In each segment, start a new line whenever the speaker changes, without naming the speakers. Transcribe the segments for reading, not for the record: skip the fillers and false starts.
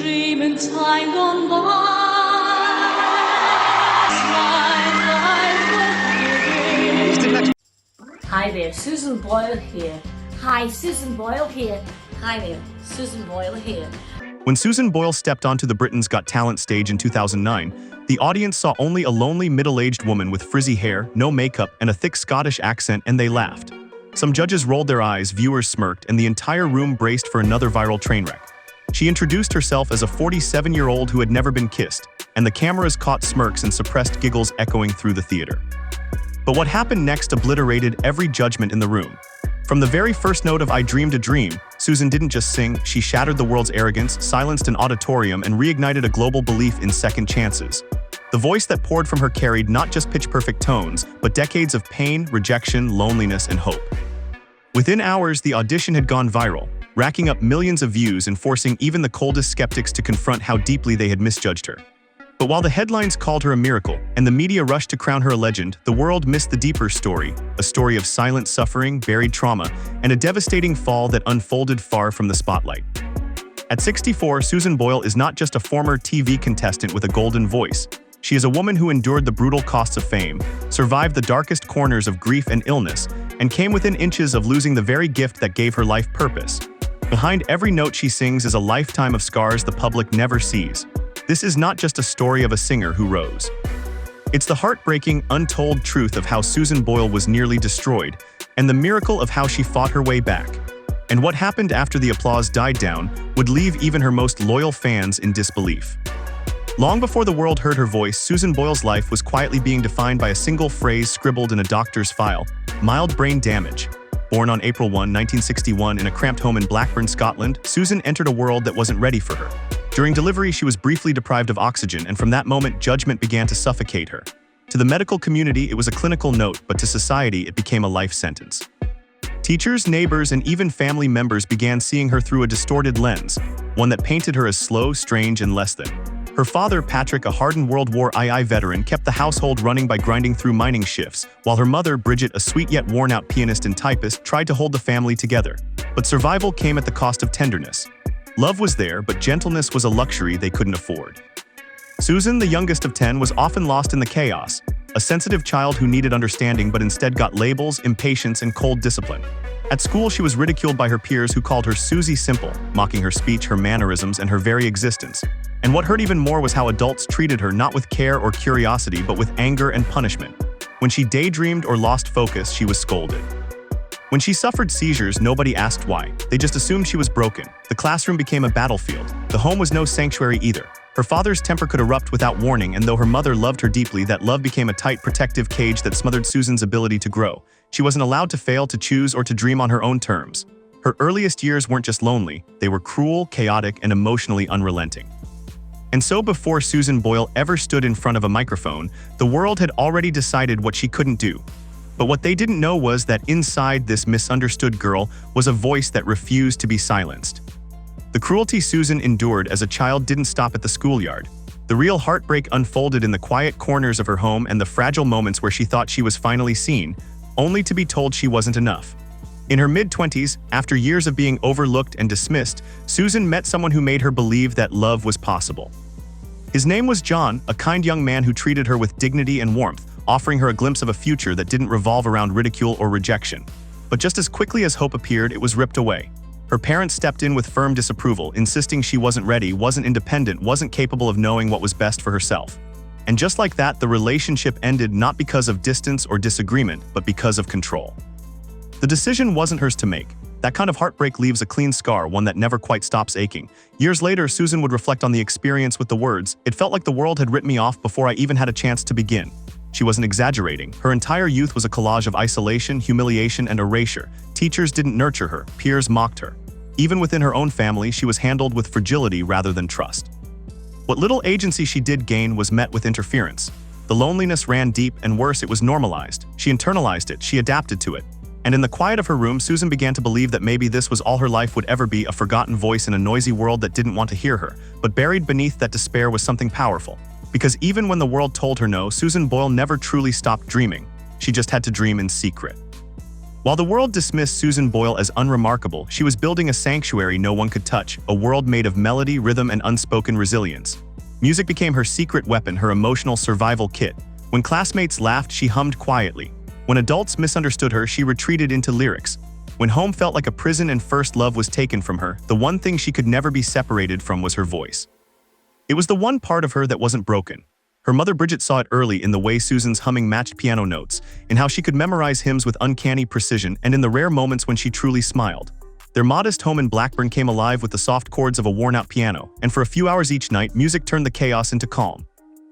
dream in time gone by.
Hi there, Susan Boyle here. Hi, Susan Boyle here. Hi there, Susan Boyle here.
When Susan Boyle stepped onto the Britain's Got Talent stage in 2009, the audience saw only a lonely middle-aged woman with frizzy hair, no makeup, and a thick Scottish accent, and they laughed. Some judges rolled their eyes, viewers smirked, and the entire room braced for another viral train wreck. She introduced herself as a 47-year-old who had never been kissed, and the cameras caught smirks and suppressed giggles echoing through the theater. But what happened next obliterated every judgment in the room. From the very first note of I Dreamed a Dream, Susan didn't just sing, she shattered the world's arrogance, silenced an auditorium, and reignited a global belief in second chances. The voice that poured from her carried not just pitch-perfect tones, but decades of pain, rejection, loneliness, and hope. Within hours, the audition had gone viral, racking up millions of views and forcing even the coldest skeptics to confront how deeply they had misjudged her. But while the headlines called her a miracle and the media rushed to crown her a legend, the world missed the deeper story, a story of silent suffering, buried trauma, and a devastating fall that unfolded far from the spotlight. At 64, Susan Boyle is not just a former TV contestant with a golden voice. She is a woman who endured the brutal costs of fame, survived the darkest corners of grief and illness, and came within inches of losing the very gift that gave her life purpose. Behind every note she sings is a lifetime of scars the public never sees. This is not just a story of a singer who rose. It's the heartbreaking, untold truth of how Susan Boyle was nearly destroyed, and the miracle of how she fought her way back. And what happened after the applause died down would leave even her most loyal fans in disbelief. Long before the world heard her voice, Susan Boyle's life was quietly being defined by a single phrase scribbled in a doctor's file: mild brain damage. Born on April 1, 1961 in a cramped home in Blackburn, Scotland, Susan entered a world that wasn't ready for her. During delivery, she was briefly deprived of oxygen, and from that moment, judgment began to suffocate her. To the medical community, it was a clinical note, but to society, it became a life sentence. Teachers, neighbors, and even family members began seeing her through a distorted lens, one that painted her as slow, strange, and less than. Her father, Patrick, a hardened World War II veteran, kept the household running by grinding through mining shifts, while her mother, Bridget, a sweet yet worn-out pianist and typist, tried to hold the family together. But survival came at the cost of tenderness. Love was there, but gentleness was a luxury they couldn't afford. Susan, the youngest of 10, was often lost in the chaos, a sensitive child who needed understanding but instead got labels, impatience, and cold discipline. At school, she was ridiculed by her peers who called her Susie Simple, mocking her speech, her mannerisms, and her very existence. And what hurt even more was how adults treated her not with care or curiosity, but with anger and punishment. When she daydreamed or lost focus, she was scolded. When she suffered seizures, nobody asked why. They just assumed she was broken. The classroom became a battlefield. The home was no sanctuary either. Her father's temper could erupt without warning, and though her mother loved her deeply, that love became a tight, protective cage that smothered Susan's ability to grow. She wasn't allowed to fail, to choose, or to dream on her own terms. Her earliest years weren't just lonely, they were cruel, chaotic, and emotionally unrelenting. And so before Susan Boyle ever stood in front of a microphone, the world had already decided what she couldn't do. But what they didn't know was that inside this misunderstood girl was a voice that refused to be silenced. The cruelty Susan endured as a child didn't stop at the schoolyard. The real heartbreak unfolded in the quiet corners of her home and the fragile moments where she thought she was finally seen, only to be told she wasn't enough. In her mid-20s, after years of being overlooked and dismissed, Susan met someone who made her believe that love was possible. His name was John, a kind young man who treated her with dignity and warmth, offering her a glimpse of a future that didn't revolve around ridicule or rejection. But just as quickly as hope appeared, it was ripped away. Her parents stepped in with firm disapproval, insisting she wasn't ready, wasn't independent, wasn't capable of knowing what was best for herself. And just like that, the relationship ended not because of distance or disagreement, but because of control. The decision wasn't hers to make. That kind of heartbreak leaves a clean scar, one that never quite stops aching. Years later, Susan would reflect on the experience with the words, "It felt like the world had written me off before I even had a chance to begin." She wasn't exaggerating. Her entire youth was a collage of isolation, humiliation, and erasure. Teachers didn't nurture her, peers mocked her. Even within her own family, she was handled with fragility rather than trust. What little agency she did gain was met with interference. The loneliness ran deep, and worse, it was normalized. She internalized it, she adapted to it. And in the quiet of her room, Susan began to believe that maybe this was all her life would ever be, a forgotten voice in a noisy world that didn't want to hear her. But buried beneath that despair was something powerful. Because even when the world told her no, Susan Boyle never truly stopped dreaming. She just had to dream in secret. While the world dismissed Susan Boyle as unremarkable, she was building a sanctuary no one could touch, a world made of melody, rhythm, and unspoken resilience. Music became her secret weapon, her emotional survival kit. When classmates laughed, she hummed quietly. When adults misunderstood her, she retreated into lyrics. When home felt like a prison and first love was taken from her, the one thing she could never be separated from was her voice. It was the one part of her that wasn't broken. Her mother Bridget saw it early in the way Susan's humming matched piano notes, in how she could memorize hymns with uncanny precision, and in the rare moments when she truly smiled. Their modest home in Blackburn came alive with the soft chords of a worn-out piano, and for a few hours each night, music turned the chaos into calm.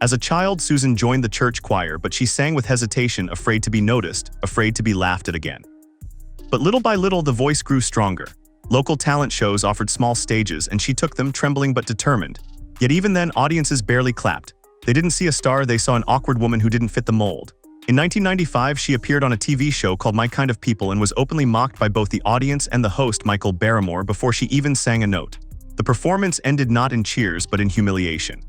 As a child, Susan joined the church choir, but she sang with hesitation, afraid to be noticed, afraid to be laughed at again. But little by little, the voice grew stronger. Local talent shows offered small stages, and she took them, trembling but determined. Yet even then, audiences barely clapped. They didn't see a star, they saw an awkward woman who didn't fit the mold. In 1995, she appeared on a TV show called My Kind of People and was openly mocked by both the audience and the host, Michael Barrymore, before she even sang a note. The performance ended not in cheers but in humiliation.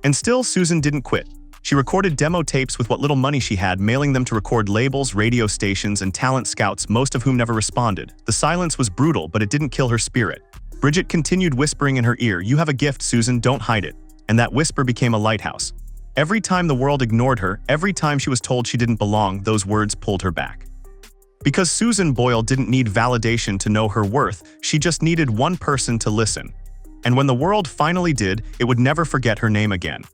And still, Susan didn't quit. She recorded demo tapes with what little money she had, mailing them to record labels, radio stations, and talent scouts, most of whom never responded. The silence was brutal, but it didn't kill her spirit. Bridget continued whispering in her ear, "You have a gift, Susan, don't hide it." And that whisper became a lighthouse. Every time the world ignored her, every time she was told she didn't belong, those words pulled her back. Because Susan Boyle didn't need validation to know her worth, she just needed one person to listen. And when the world finally did, it would never forget her name again.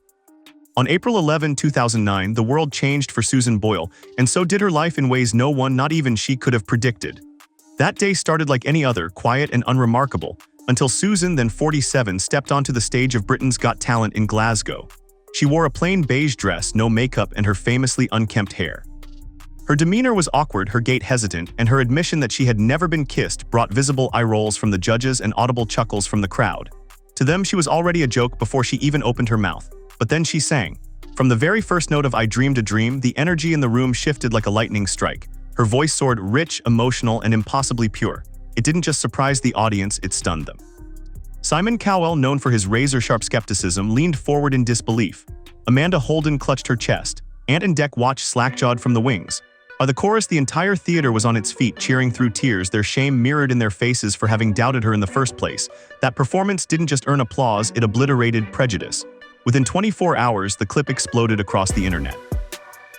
On April 11, 2009, the world changed for Susan Boyle, and so did her life in ways no one, not even she, could have predicted. That day started like any other, quiet and unremarkable, until Susan, then 47, stepped onto the stage of Britain's Got Talent in Glasgow. She wore a plain beige dress, no makeup, and her famously unkempt hair. Her demeanor was awkward, her gait hesitant, and her admission that she had never been kissed brought visible eye rolls from the judges and audible chuckles from the crowd. To them, she was already a joke before she even opened her mouth. But then she sang. From the very first note of I Dreamed a Dream, the energy in the room shifted like a lightning strike. Her voice soared, rich, emotional, and impossibly pure. It didn't just surprise the audience, it stunned them. Simon Cowell, known for his razor-sharp skepticism, leaned forward in disbelief. Amanda Holden clutched her chest. Ant and Dec watched slack-jawed from the wings. By the chorus, the entire theater was on its feet, cheering through tears, their shame mirrored in their faces for having doubted her in the first place. That performance didn't just earn applause, it obliterated prejudice. Within 24 hours, the clip exploded across the internet.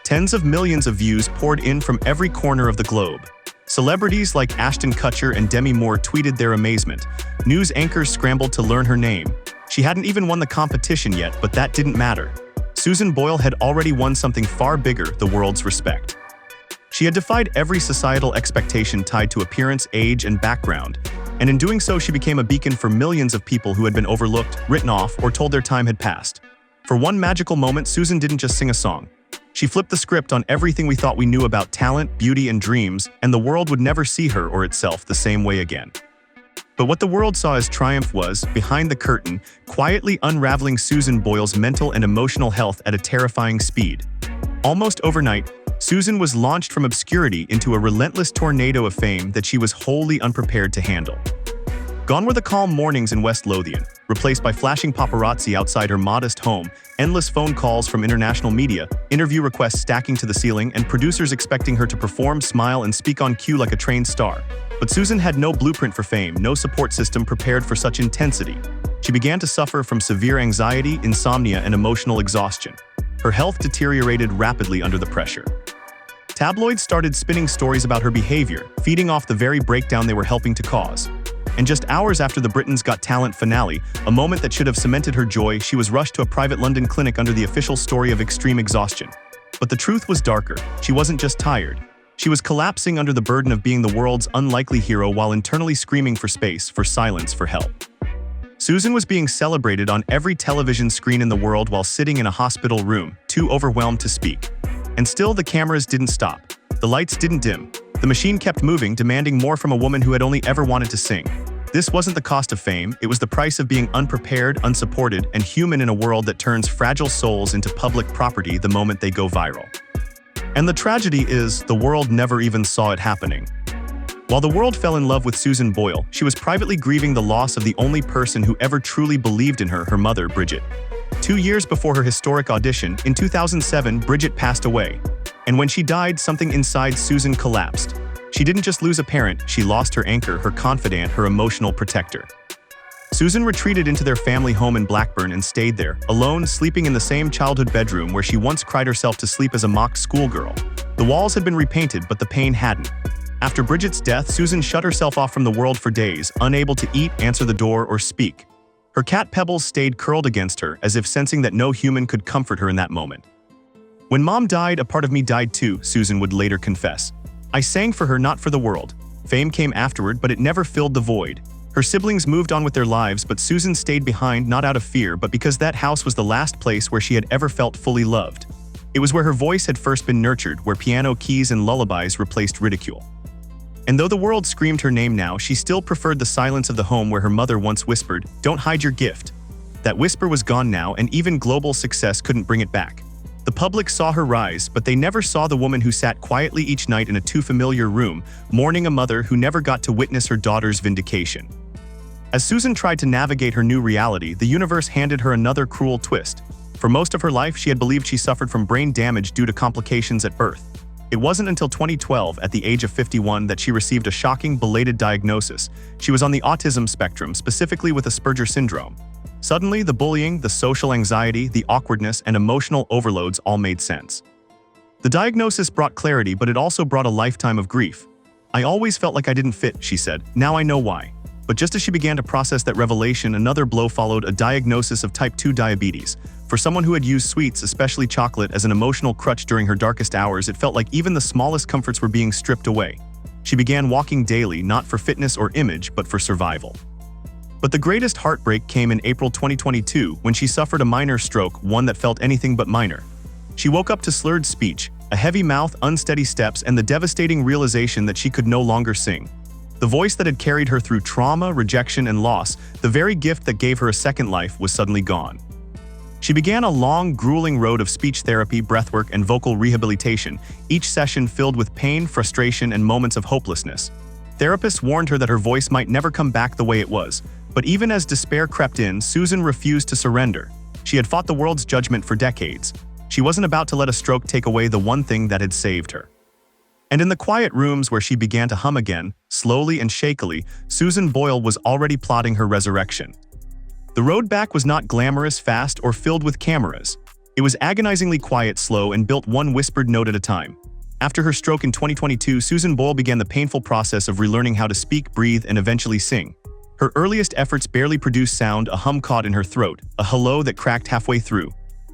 Tens of millions of views poured in from every corner of the globe. Celebrities like Ashton Kutcher and Demi Moore tweeted their amazement. News anchors scrambled to learn her name. She hadn't even won the competition yet, but that didn't matter. Susan Boyle had already won something far bigger, the world's respect. She had defied every societal expectation tied to appearance, age, and background, and in doing so she became a beacon for millions of people who had been overlooked, written off, or told their time had passed. For one magical moment, Susan didn't just sing a song. She flipped the script on everything we thought we knew about talent, beauty, and dreams, and the world would never see her or itself the same way again. But what the world saw as triumph was, behind the curtain, quietly unraveling Susan Boyle's mental and emotional health at a terrifying speed. Almost overnight, Susan was launched from obscurity into a relentless tornado of fame that she was wholly unprepared to handle. Gone were the calm mornings in West Lothian, replaced by flashing paparazzi outside her modest home, endless phone calls from international media, interview requests stacking to the ceiling, and producers expecting her to perform, smile, and speak on cue like a trained star. But Susan had no blueprint for fame, no support system prepared for such intensity. She began to suffer from severe anxiety, insomnia, and emotional exhaustion. Her health deteriorated rapidly under the pressure. Tabloids started spinning stories about her behavior, feeding off the very breakdown they were helping to cause. And just hours after the Britain's Got Talent finale, a moment that should have cemented her joy, she was rushed to a private London clinic under the official story of extreme exhaustion. But the truth was darker. She wasn't just tired. She was collapsing under the burden of being the world's unlikely hero while internally screaming for space, for silence, for help. Susan was being celebrated on every television screen in the world while sitting in a hospital room, too overwhelmed to speak. And still, the cameras didn't stop. The lights didn't dim. The machine kept moving, demanding more from a woman who had only ever wanted to sing. This wasn't the cost of fame, it was the price of being unprepared, unsupported, and human in a world that turns fragile souls into public property the moment they go viral. And the tragedy is, the world never even saw it happening. While the world fell in love with Susan Boyle, she was privately grieving the loss of the only person who ever truly believed in her, her mother, Bridget. 2 years before her historic audition, in 2007, Bridget passed away. And when she died, something inside Susan collapsed. She didn't just lose a parent, she lost her anchor, her confidant, her emotional protector. Susan retreated into their family home in Blackburn and stayed there, alone, sleeping in the same childhood bedroom where she once cried herself to sleep as a mock schoolgirl. The walls had been repainted, but the pain hadn't. After Bridget's death, Susan shut herself off from the world for days, unable to eat, answer the door, or speak. Her cat Pebbles stayed curled against her, as if sensing that no human could comfort her in that moment. "When Mom died, a part of me died too," Susan would later confess. "I sang for her, not for the world. Fame came afterward, but it never filled the void." Her siblings moved on with their lives, but Susan stayed behind, not out of fear, but because that house was the last place where she had ever felt fully loved. It was where her voice had first been nurtured, where piano keys and lullabies replaced ridicule. And though the world screamed her name now, she still preferred the silence of the home where her mother once whispered, "Don't hide your gift." That whisper was gone now, and even global success couldn't bring it back. The public saw her rise, but they never saw the woman who sat quietly each night in a too familiar room, mourning a mother who never got to witness her daughter's vindication. As Susan tried to navigate her new reality, the universe handed her another cruel twist. For most of her life, she had believed she suffered from brain damage due to complications at birth. It wasn't until 2012, at the age of 51, that she received a shocking, belated diagnosis. She was on the autism spectrum, specifically with Asperger syndrome. Suddenly, the bullying, the social anxiety, the awkwardness, and emotional overloads all made sense. The diagnosis brought clarity, but it also brought a lifetime of grief. "I always felt like I didn't fit," she said. "Now I know why." But just as she began to process that revelation, another blow followed: a diagnosis of type 2 diabetes. For someone who had used sweets, especially chocolate, as an emotional crutch during her darkest hours, it felt like even the smallest comforts were being stripped away. She began walking daily, not for fitness or image, but for survival. But the greatest heartbreak came in April 2022, when she suffered a minor stroke, one that felt anything but minor. She woke up to slurred speech, a heavy mouth, unsteady steps, and the devastating realization that she could no longer sing. The voice that had carried her through trauma, rejection, and loss, the very gift that gave her a second life, was suddenly gone. She began a long, grueling road of speech therapy, breathwork, and vocal rehabilitation, each session filled with pain, frustration, and moments of hopelessness. Therapists warned her that her voice might never come back the way it was, but even as despair crept in, Susan refused to surrender. She had fought the world's judgment for decades. She wasn't about to let a stroke take away the one thing that had saved her. And in the quiet rooms where she began to hum again, slowly and shakily, Susan Boyle was already plotting her resurrection. The road back was not glamorous, fast, or filled with cameras. It was agonizingly quiet, slow, and built one whispered note at a time. After her stroke in 2022, Susan Boyle began the painful process of relearning how to speak, breathe, and eventually sing. Her earliest efforts barely produced sound, a hum caught in her throat, a hello that cracked halfway through.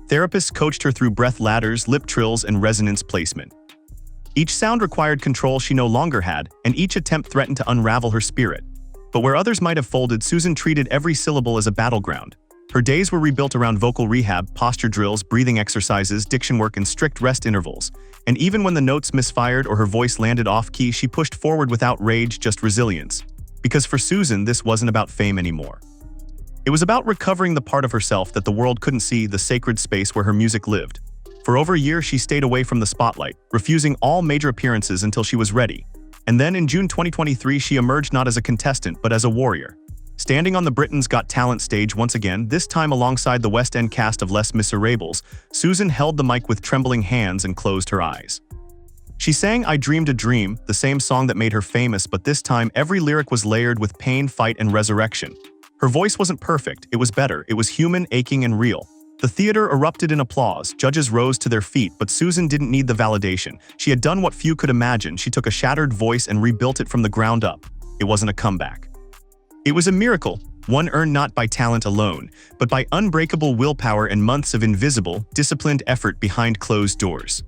Therapists coached her through breath ladders, lip trills, and resonance placement. Each sound required control she no longer had, and each attempt threatened to unravel her spirit. But where others might have folded, Susan treated every syllable as a battleground. Her days were rebuilt around vocal rehab, posture drills, breathing exercises, diction work, and strict rest intervals. And even when the notes misfired or her voice landed off-key, she pushed forward without rage, just resilience. Because for Susan, this wasn't about fame anymore. It was about recovering the part of herself that the world couldn't see, the sacred space where her music lived. For over a year, she stayed away from the spotlight, refusing all major appearances until she was ready. And then in June 2023, she emerged not as a contestant, but as a warrior. Standing on the Britain's Got Talent stage once again, this time alongside the West End cast of Les Miserables, Susan held the mic with trembling hands and closed her eyes. She sang "I Dreamed a Dream," the same song that made her famous, but this time every lyric was layered with pain, fight, and resurrection. Her voice wasn't perfect, it was better, it was human, aching, and real. The theater erupted in applause, judges rose to their feet, but Susan didn't need the validation. She had done what few could imagine. She took a shattered voice and rebuilt it from the ground up. It wasn't a comeback. It was a miracle, one earned not by talent alone, but by unbreakable willpower and months of invisible, disciplined effort behind closed doors.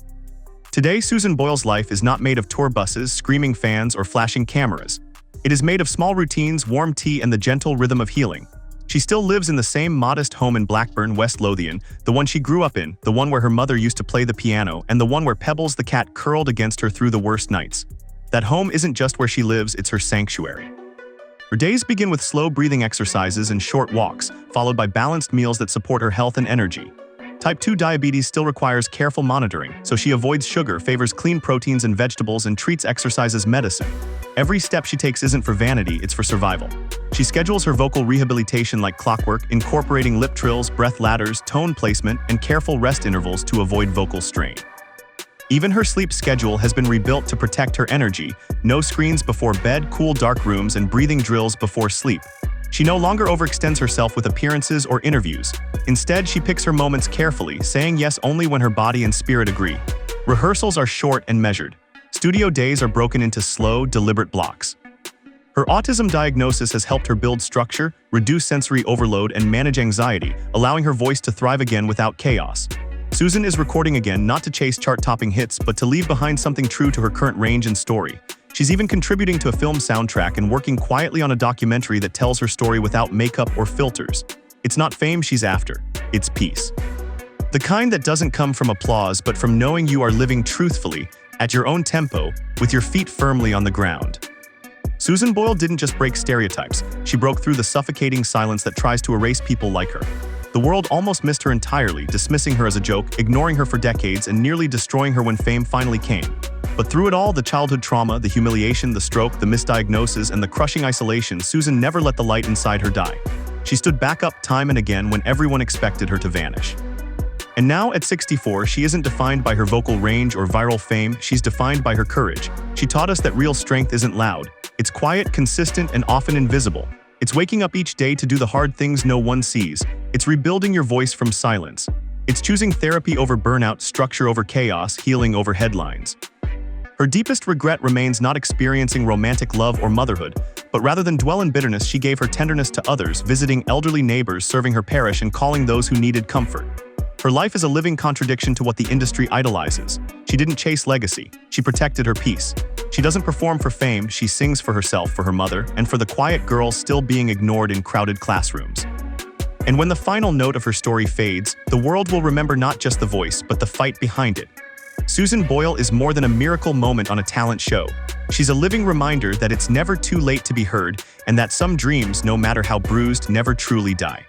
Today, Susan Boyle's life is not made of tour buses, screaming fans, or flashing cameras. It is made of small routines, warm tea, and the gentle rhythm of healing. She still lives in the same modest home in Blackburn, West Lothian, the one she grew up in, the one where her mother used to play the piano, and the one where Pebbles the cat curled against her through the worst nights. That home isn't just where she lives, it's her sanctuary. Her days begin with slow breathing exercises and short walks, followed by balanced meals that support her health and energy. Type 2 diabetes still requires careful monitoring, so she avoids sugar, favors clean proteins and vegetables, and treats exercise as medicine. Every step she takes isn't for vanity, it's for survival. She schedules her vocal rehabilitation like clockwork, incorporating lip trills, breath ladders, tone placement, and careful rest intervals to avoid vocal strain. Even her sleep schedule has been rebuilt to protect her energy: no screens before bed, cool dark rooms, and breathing drills before sleep. She no longer overextends herself with appearances or interviews. Instead, she picks her moments carefully, saying yes only when her body and spirit agree. Rehearsals are short and measured. Studio days are broken into slow, deliberate blocks. Her autism diagnosis has helped her build structure, reduce sensory overload, and manage anxiety, allowing her voice to thrive again without chaos. Susan is recording again not to chase chart-topping hits, but to leave behind something true to her current range and story. She's even contributing to a film soundtrack and working quietly on a documentary that tells her story without makeup or filters. It's not fame she's after, it's peace. The kind that doesn't come from applause, but from knowing you are living truthfully, at your own tempo, with your feet firmly on the ground. Susan Boyle didn't just break stereotypes, she broke through the suffocating silence that tries to erase people like her. The world almost missed her entirely, dismissing her as a joke, ignoring her for decades, and nearly destroying her when fame finally came. But through it all, the childhood trauma, the humiliation, the stroke, the misdiagnosis, and the crushing isolation, Susan never let the light inside her die. She stood back up time and again when everyone expected her to vanish. And now, at 64, she isn't defined by her vocal range or viral fame, she's defined by her courage. She taught us that real strength isn't loud. It's quiet, consistent, and often invisible. It's waking up each day to do the hard things no one sees. It's rebuilding your voice from silence. It's choosing therapy over burnout, structure over chaos, healing over headlines. Her deepest regret remains not experiencing romantic love or motherhood, but rather than dwell in bitterness, she gave her tenderness to others, visiting elderly neighbors, serving her parish, and calling those who needed comfort. Her life is a living contradiction to what the industry idolizes. She didn't chase legacy, she protected her peace. She doesn't perform for fame, she sings for herself, for her mother, and for the quiet girls still being ignored in crowded classrooms. And when the final note of her story fades, the world will remember not just the voice, but the fight behind it. Susan Boyle is more than a miracle moment on a talent show. She's a living reminder that it's never too late to be heard, and that some dreams, no matter how bruised, never truly die.